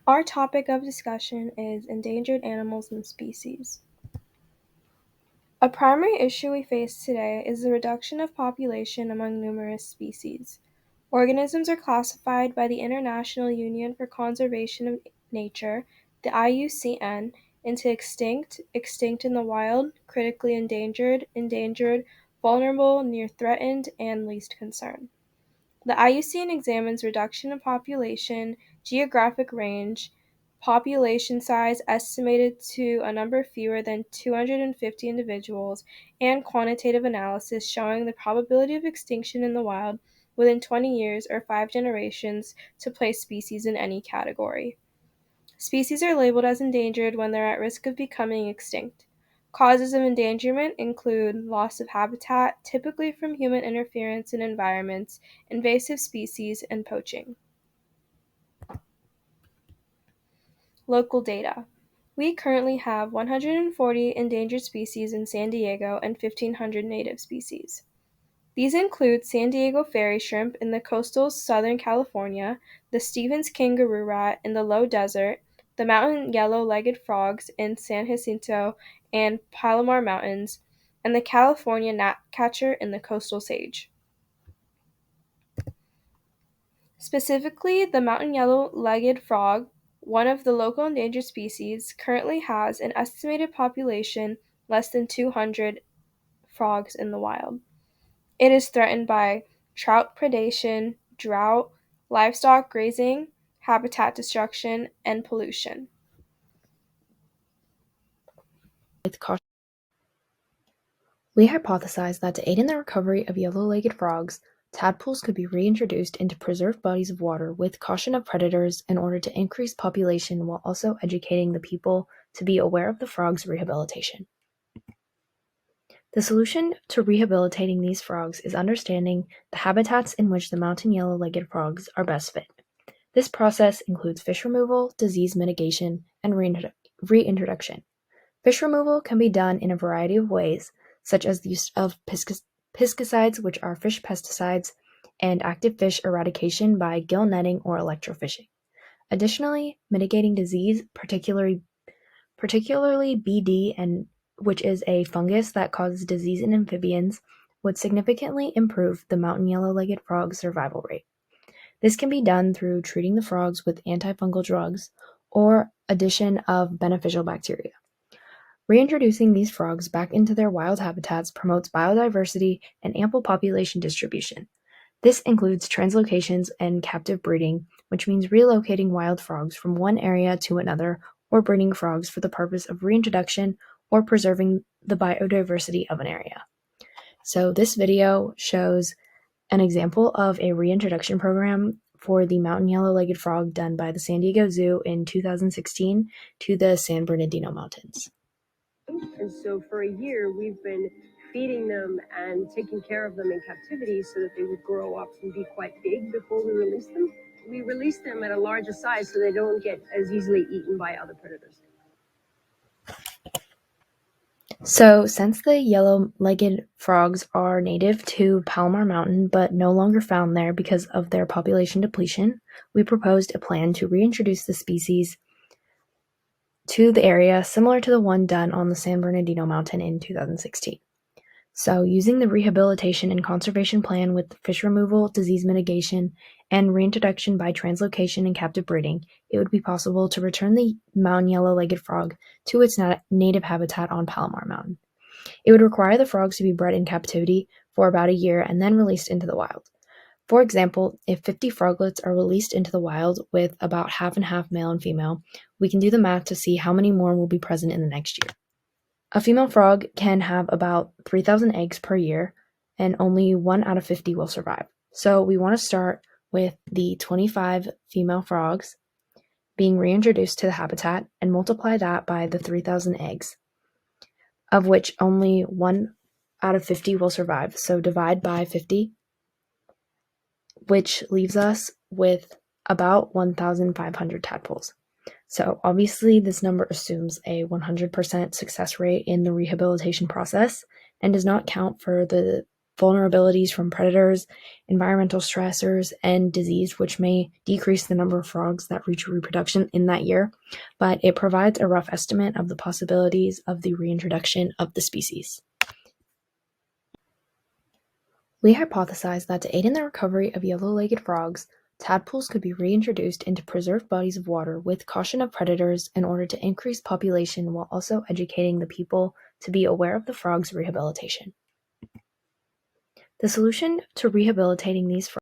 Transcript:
Our topic of discussion is endangered animals and species. A primary issue we face today is the reduction of population among numerous species. Organisms are classified by the International Union for Conservation of Nature, the IUCN, into extinct, extinct in the wild, critically endangered, endangered, vulnerable, near threatened, and least concern. The IUCN examines reduction in population, geographic range, population size estimated to a number fewer than 250 individuals, and quantitative analysis showing the probability of extinction in the wild within 20 years or 5 generations to place species in any category. Species are labeled as endangered when they're at risk of becoming extinct. Causes of endangerment include loss of habitat, typically from human interference in environments, invasive species, and poaching. Local data. We currently have 140 endangered species in San Diego and 1,500 native species. These include San Diego fairy shrimp in the coastal Southern California, the Stevens kangaroo rat in the low desert, the mountain yellow-legged frogs in San Jacinto and Palomar Mountains, and the California gnatcatcher in the coastal sage. Specifically, the mountain yellow-legged frog, one of the local endangered species, currently has an estimated population less than 200 frogs in the wild. It is threatened by trout predation, drought, livestock grazing, habitat destruction, and pollution. We hypothesized that to aid in the recovery of yellow-legged frogs, tadpoles could be reintroduced into preserved bodies of water with caution of predators in order to increase population while also educating the people to be aware of the frogs' rehabilitation. The solution to rehabilitating these frogs is understanding the habitats in which the mountain yellow-legged frogs are best fit. This process includes fish removal, disease mitigation, and reintroduction. Fish removal can be done in a variety of ways, such as the use of pesticides, which are fish pesticides, and active fish eradication by gill netting or electrofishing. Additionally, mitigating disease, particularly BD, which is a fungus that causes disease in amphibians, would significantly improve the mountain yellow-legged frog survival rate. This can be done through treating the frogs with antifungal drugs or addition of beneficial bacteria. Reintroducing these frogs back into their wild habitats promotes biodiversity and ample population distribution. This includes translocations and captive breeding, which means relocating wild frogs from one area to another or breeding frogs for the purpose of reintroduction or preserving the biodiversity of an area. So this video shows an example of a reintroduction program for the mountain yellow-legged frog done by the San Diego Zoo in 2016 to the San Bernardino Mountains. And so for a year, we've been feeding them and taking care of them in captivity so that they would grow up and be quite big before we release them. We release them at a larger size so they don't get as easily eaten by other predators. So, since the yellow-legged frogs are native to Palomar Mountain but no longer found there because of their population depletion, we proposed a plan to reintroduce the species to the area similar to the one done on the San Bernardino Mountain in 2016. So, using the rehabilitation and conservation plan with fish removal, disease mitigation, and reintroduction by translocation and captive breeding, it would be possible to return the mountain yellow-legged frog to its native habitat on Palomar Mountain. It would require the frogs to be bred in captivity for about a year and then released into the wild. For example, if 50 froglets are released into the wild with about half and half male and female, we can do the math to see how many more will be present in the next year. A female frog can have about 3,000 eggs per year, and only 1 out of 50 will survive. So we want to start with the 25 female frogs being reintroduced to the habitat and multiply that by the 3,000 eggs, of which only 1 out of 50 will survive. So divide by 50, which leaves us with about 1,500 tadpoles. So obviously this number assumes a 100% success rate in the rehabilitation process and does not count for the vulnerabilities from predators, environmental stressors, and disease, which may decrease the number of frogs that reach reproduction in that year, but it provides a rough estimate of the possibilities of the reintroduction of the species. We hypothesized that to aid in the recovery of yellow-legged frogs, tadpoles could be reintroduced into preserved bodies of water with caution of predators in order to increase population while also educating the people to be aware of the frogs' rehabilitation. The solution to rehabilitating these frogs